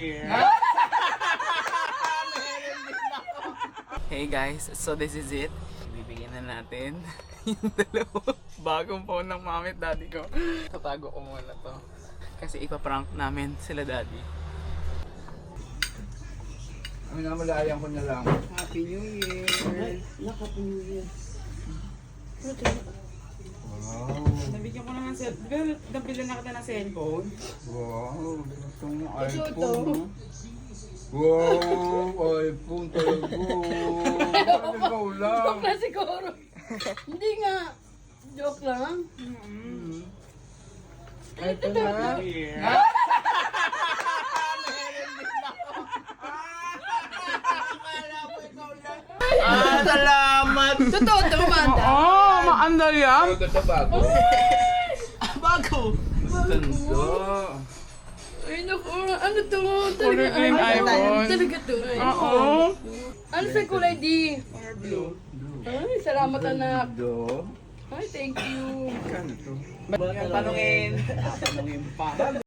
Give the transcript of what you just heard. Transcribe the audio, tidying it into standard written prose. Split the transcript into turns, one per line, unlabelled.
Year!
Hey guys, so this is it. Bibigyan na natin yung dalawa bagong phone ng mami at daddy ko. Tatago ko muna to. Kasi ipaprank namin sila daddy.
Ang namalayan ko na lang.
Happy New Year!
Happy New Year.
Wow!
Nabigyan ko naman sa... Nabili na kita ng cellphone.
Wow! Itong iPhone, no? Wow! iPhone talaga! Ikaw lang!
Joke lang siguro. Hindi nga. Joke lang.
Ito na!
Salamat!
Totoo, tumamanda.
Maandal yan!
Ito sa bago.
Bago!
Ganda!
Ay, naku. Ano to?
Kulay ko yung iPhone.
Talaga to.
Oo.
Ano sa kulay di?
Blue.
Ay, salamat anak.
Do?
Ay, thank you.
Kano to?
Tanungin.
Tanungin pa.